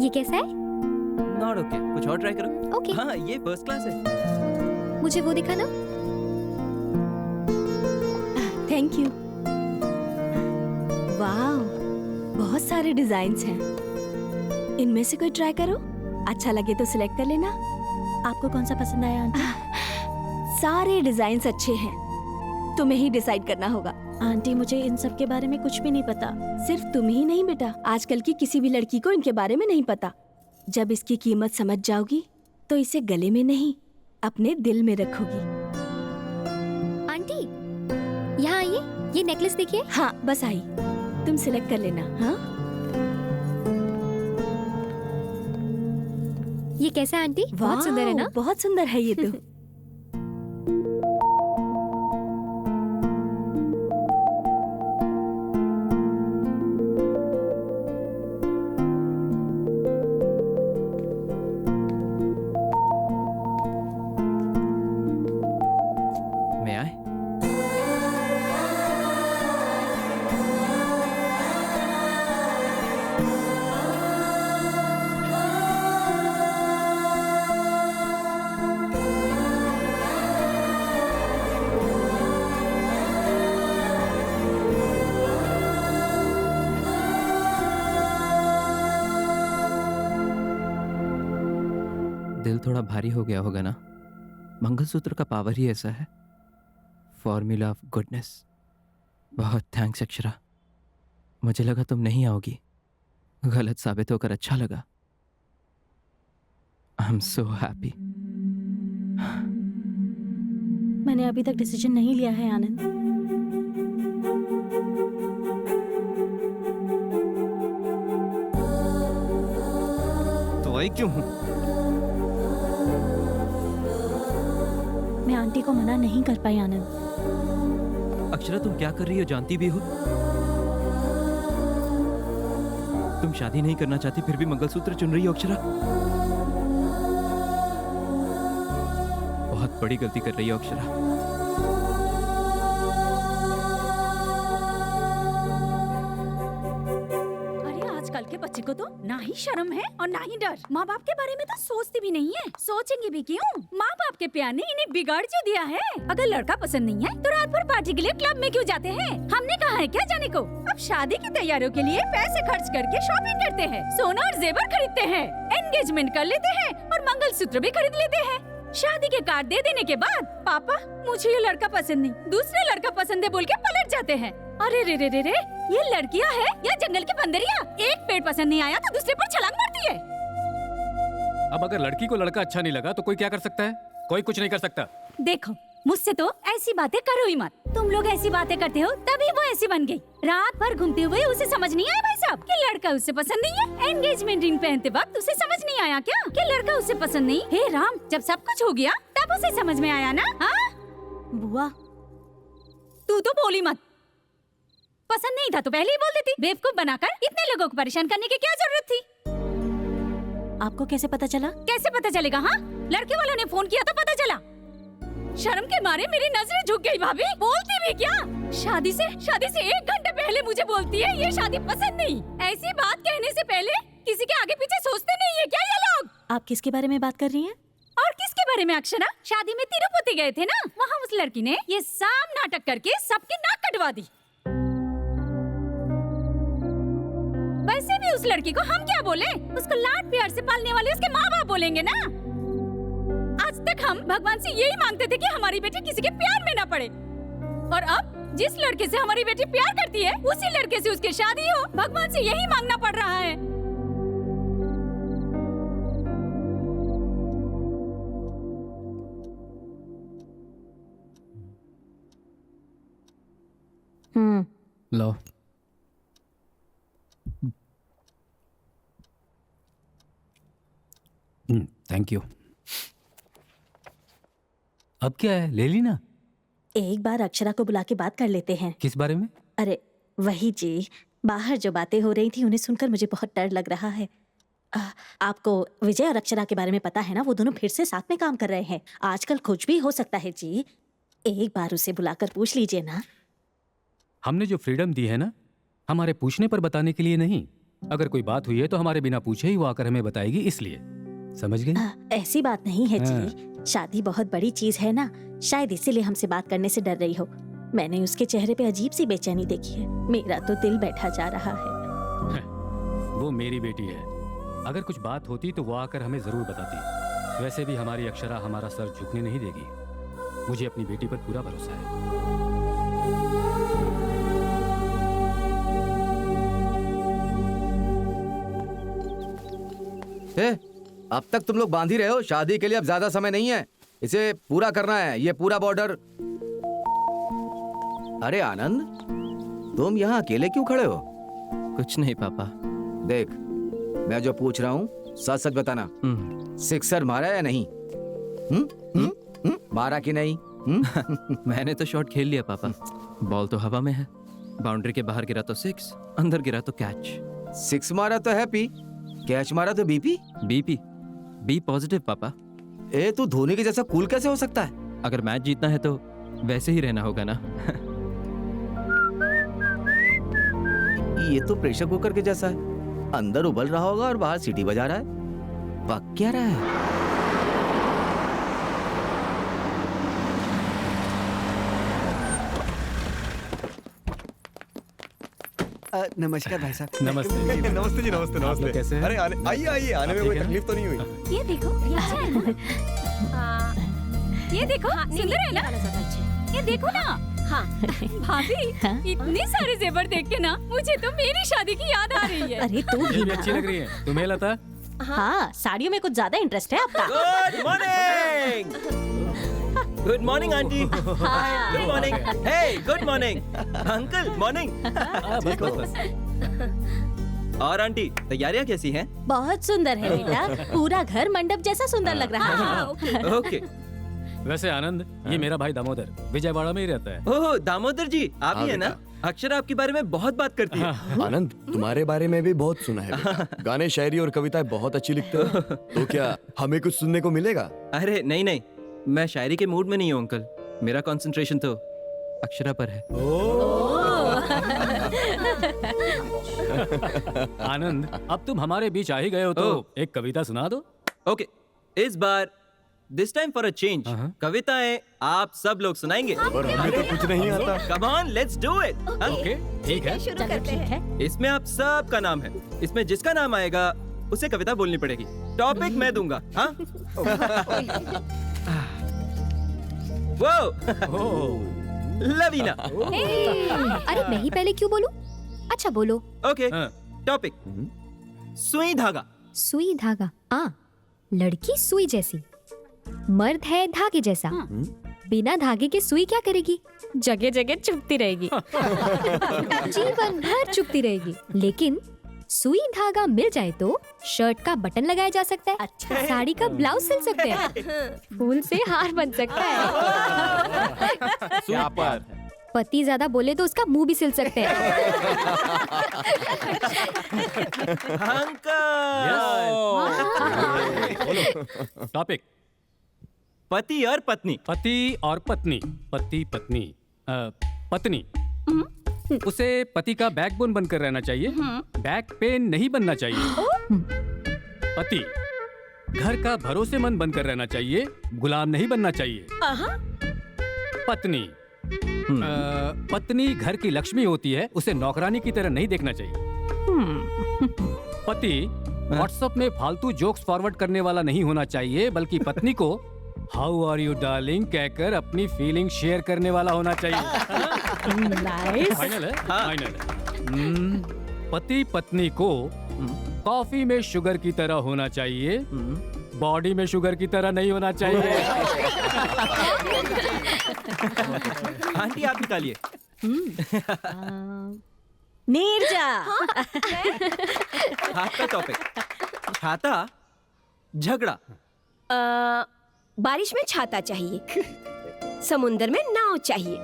ये कैसा है? नॉट ओके, कुछ और ट्राई करो। ओके। हाँ, ये फर्स्ट क्लास है। मुझे वो दिखाना। Thank you. वाह, बहुत सारे डिजाइन्स हैं। इनमें से कोई ट्राई करो, अच्छा लगे तो सिलेक्ट कर लेना। आपको कौन सा पसंद आया आंटी? सारे डिजाइन्स अच्छे हैं, तुम्हें ही डिसाइड करना होगा। आंटी मुझे इन सब के बारे में कुछ भी नहीं पता। सिर्फ तुम ही नहीं बेटा, आजकल की किसी भी लड़की को इनके बारे में नहीं पता। जब इसकी कीमत समझ जाओगी तो इसे गले में नहीं अपने दिल में रखोगी। आंटी यहाँ आइए, ये नेकलेस देखिए। हाँ बस आई, तुम सिलेक्ट कर लेना। हाँ ये कैसा है आंटी? बहुत सुंदर है ना? बहुत सुंदर है ये तो। मैं आए? दिल थोड़ा भारी हो गया होगा ना? मंगलसूत्र का पावर ही ऐसा है, फॉर्मूला ऑफ गुडनेस। बहुत थैंक्स अक्षरा, मुझे लगा तुम नहीं आओगी, गलत साबित होकर अच्छा लगा। I am so happy. मैंने अभी तक डिसीजन नहीं लिया है आनंद। तो आई क्यों हूं? मैं आंटी को मना नहीं कर पाई आनंद। अक्षरा तुम क्या कर रही हो जानती भी हो? तुम शादी नहीं करना चाहती फिर भी मंगलसूत्र चुन रही हो अक्षरा। बहुत बड़ी गलती कर रही हो अक्षरा। अरे आजकल के बच्चे को तो ना ही शर्म है और ना ही डर। माँ बाप के बारे में तो सोचती भी नहीं है। सोचेंगे भी क्यों? माँ बाप के प्यार ने इन्हें बिगाड़ जो दिया है। अगर लड़का पसंद नहीं है तो रात भर पार्टी के लिए क्लब में क्यों जाते हैं? हमने कहा है क्या जाने को? अब शादी की तैयारियों के लिए पैसे खर्च करके शॉपिंग करते हैं, सोना और जेवर खरीदते हैं, एंगेजमेंट कर लेते हैं और मंगलसूत्र भी खरीद लेते हैं। शादी के कार्ड दे देने के बाद पापा मुझे ये लड़का पसंद नहीं, दूसरा लड़का पसंद है बोल के पलट जाते हैं। अरे रे रे रे रे, ये लड़कियां है या जंगल की बंदरिया? एक पेड़ पसंद नहीं आया तो दूसरे पर छलांग मारती है। अब अगर लड़की को लड़का अच्छा नहीं लगा तो कोई क्या कर सकता है? कोई कुछ नहीं कर सकता। देखो मुझसे तो ऐसी बातें करो ही मत। तुम लोग ऐसी बातें करते हो तभी वो ऐसी बन गई। रात भर घूमते हुए उसे समझ नहीं आया भाई साहब कि लड़का उससे पसंद नहीं है। एंगेजमेंट रिंग पहनते वक्त उसे समझ नहीं आया क्या कि लड़का उससे पसंद नहीं? हे राम, जब सब कुछ हो गया तब उसे समझ में आया ना? हाँ बुआ, तू तो बोली मत। पसंद नहीं था तो पहले ही बोल देती। बेवकूफ बनाकर इतने लोगों को परेशान करने की क्या जरूरत थी? आपको कैसे पता चला? कैसे पता चलेगा? हाँ, लड़के वालों ने फोन किया तो पता चला। शर्म के मारे मेरी नजरें झुक गई। भाभी बोलती भी क्या? शादी से 1 घंटे पहले मुझे बोलती है ये शादी पसंद नहीं। ऐसी बात कहने से पहले किसी के आगे पीछे सोचते नहीं है क्या ये लोग? आप किसके बारे में बात कर रही हैं? और किसके बारे में अक्षरा? शादी में तिरुपति गए थे ना, वहाँ उस लड़की ने ये साम नाटक करके सबकी नाक कटवा दी। वैसे भी उस लड़की को हम क्या बोले? उसको लाड प्यार से पालने वाले उसके माँ बाप बोलेंगे ना। आज तक हम भगवान से यही मांगते थे कि हमारी बेटी किसी के प्यार में ना पड़े, और अब जिस लड़के से हमारी बेटी प्यार करती है उसी लड़के से उसकी शादी हो, भगवान से यही मांगना पड़ रहा है। लो। Thank you. अब क्या है, ले ली ना? एक बार अक्षरा को बुला के बात कर लेते हैं। किस बारे में? अरे वही जी, बाहर जो बातें हो रही थी उन्हें सुनकर मुझे बहुत डर लग रहा है। आपको विजय और अक्षरा के बारे में पता है ना? वो दोनों फिर से साथ में काम कर रहे हैं। आजकल कुछ भी हो सकता है जी। एक बार उसे बुलाकर पूछ लीजिए ना। हमने जो फ्रीडम दी है ना, हमारे पूछने पर बताने के लिए नहीं, अगर कोई बात हुई है तो हमारे बिना पूछे ही वो आकर हमें बताएगी, इसलिए। समझ गई? ऐसी बात नहीं है हाँ। जी, शादी बहुत बड़ी चीज है ना, शायद इसीलिए हमसे बात करने से डर रही हो। मैंने उसके चेहरे पे अजीब सी बेचैनी देखी है, मेरा तो दिल बैठा जा रहा है। वो मेरी बेटी है, अगर कुछ बात होती तो वो आकर हमें जरूर बताती। वैसे भी हमारी अक्षरा हमारा सर झुकने नहीं देगी। मुझे अपनी बेटी पर पूरा भरोसा है। अब तक तुम लोग बांध ही रहे हो, शादी के लिए अब ज्यादा समय नहीं है, इसे पूरा करना है, ये पूरा बॉर्डर। अरे आनंद, तुम यहाँ अकेले क्यों खड़े हो? कुछ नहीं पापा। देख, मैं जो पूछ रहा हूँ सच सच बताना, सिक्सर मारा या नहीं? मारा कि नहीं? मैंने तो शॉट खेल लिया पापा, बॉल तो हवा में है, बाउंड्री के बाहर गिरा तो 6, अंदर गिरा तो कैच। 6 मारा तो हैप्पी, कैच मारा तो बीपी। बीपी, बी पॉजिटिव पापा। ए तू धोनी के जैसा कूल कैसे हो सकता है? अगर मैच जीतना है तो वैसे ही रहना होगा ना। ये तो प्रेशर कुकर के जैसा है, अंदर उबल रहा होगा और बाहर सीटी बजा रहा है। पक क्या रहा है? नमस्कार भाई साहब। नमस्ते। नमस्ते जी, नमस्ते आप लोग नमस्ते। कैसे हैं? अरे आइए आइए, आने में ठीक कोई है ना? तकलीफ तो नहीं हुई? ये देखो, ये देखो, सुंदर है ना? ये देखो ना। हाँ भाभी, इतने सारे जेवर देख के ना मुझे तो मेरी शादी की याद आ रही है। अरे तू ये भी भी अच्छी लग रही है तुम्हें लता? हाँ, साड़ियों में कुछ ज्यादा इंटरेस्ट है आपका। Good morning. Good morning aunty. Good morning. Hey good morning uncle. Morning. बस बस बस। और आंटी तैयारियां कैसी हैं? बहुत सुंदर है बेटा, पूरा घर मंडप जैसा सुंदर लग रहा है। ओके। वैसे आनंद, ये मेरा भाई दामोदर विजयवाड़ा में ही रहता है। ओह दामोदर जी, आप ही है ना? अक्षरा आपके बारे में बहुत बात करती है। आनंद, तुम्हारे बारे में भी बहुत सुना है बेटा। गाने, शायरी और कविताएं बहुत अच्छी लिखते हो। तो क्या हमें कुछ सुनने को मिलेगा? अरे नहीं नहीं, मैं शायरी के मूड में नहीं हूँ अंकल, मेरा कंसंट्रेशन तो अक्षरा पर है। आनंद, अब तुम हमारे बीच आ ही गए हो तो एक कविता सुना दो। ओके। इस बार this time for a change कविताएं आप सब लोग सुनाएंगे। और हमें तो कुछ नहीं आता। Come on, let's do it. Okay ठीक है। चलो ठीक है। इसमें आप सबका नाम है, इसमें जिसका नाम आएगा उसे कविता बोलनी पड़ेगी। टॉपिक मैं दूंगा। हाँ वो लवीना। अरे मैं ही पहले क्यों बोलूं? अच्छा बोलो। ओके। टॉपिक सुई धागा। सुई धागा। लड़की सुई जैसी, मर्द है धागे जैसा। बिना धागे के सुई क्या करेगी? जगह जगह चुभती रहेगी। जीवन भर चुभती रहेगी। लेकिन सुई धागा मिल जाए तो शर्ट का बटन लगाया जा सकता है। अच्छा। साड़ी का ब्लाउज सिल सकते हैं। फूल से हार बन सकता है। पति ज्यादा बोले तो उसका मुंह भी सिल सकते हैं। अंकल। टॉपिक पति और पत्नी। पति और पत्नी। पति पत्नी पत्नी उसे पति का बैकबोन बनकर रहना चाहिए, बैक पेन नहीं बनना चाहिए। पति घर का भरोसेमंद बनकर रहना चाहिए, गुलाम नहीं बनना चाहिए। पत्नी पत्नी घर की लक्ष्मी होती है, उसे नौकरानी की तरह नहीं देखना चाहिए। पति व्हाट्सएप में फालतू जोक्स फॉरवर्ड करने वाला नहीं होना चाहिए, बल्कि पत्नी को हाउ आर यू डार्लिंग कहकर अपनी फीलिंग शेयर करने वाला होना चाहिए। फाइनल है? फाइनल है। पति पत्नी को कॉफी में शुगर की तरह होना चाहिए, बॉडी में शुगर की तरह नहीं होना चाहिए। आंटी आप निकालिए। नीरजा। आपका टॉपिक छाता झगड़ा। बारिश में छाता चाहिए, समुंदर में नाव चाहिए,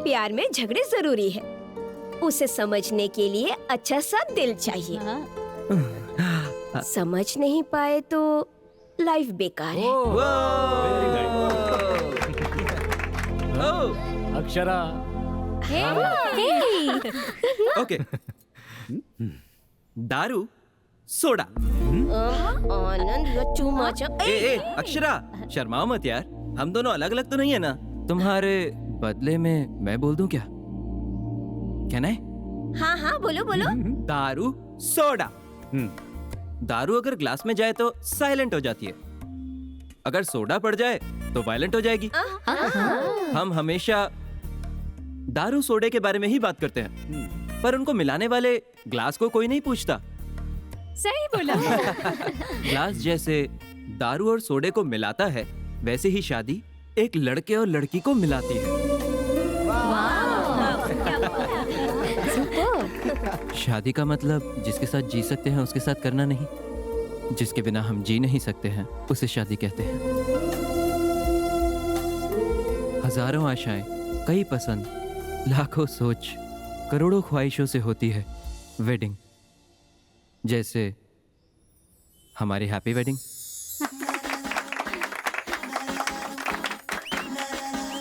प्यार में झगड़े जरूरी है, उसे समझने के लिए अच्छा सा दिल चाहिए। समझ नहीं पाए तो लाइफ बेकार है। अक्षरा। ओके। दारू soda. Anand you too much. ए अक्षरा, शर्माओ मत यार, हम दोनों अलग अलग तो नहीं है ना। तुम्हारे बदले में मैं बोल दूं क्या? Can I? हाँ हाँ बोलो बोलो। दारू सोडा। दारू अगर ग्लास में जाए तो साइलेंट हो जाती है, अगर सोडा पड़ जाए तो वायलेंट हो जाएगी। हम हमेशा दारू सोडे के बारे में ही बात करते हैं, पर उनको मिलाने वाले ग्लास को कोई नहीं पूछता। सही बोला। ग्लास जैसे दारू और सोडे को मिलाता है, वैसे ही शादी एक लड़के और लड़की को मिलाती है। शादी का मतलब जिसके साथ जी सकते हैं उसके साथ करना नहीं, जिसके बिना हम जी नहीं सकते हैं उसे शादी कहते हैं। हजारों आशाएं, कई पसंद, लाखों सोच, करोड़ों ख्वाहिशों से होती है वेडिंग। जैसे हमारी हैप्पी वेडिंग।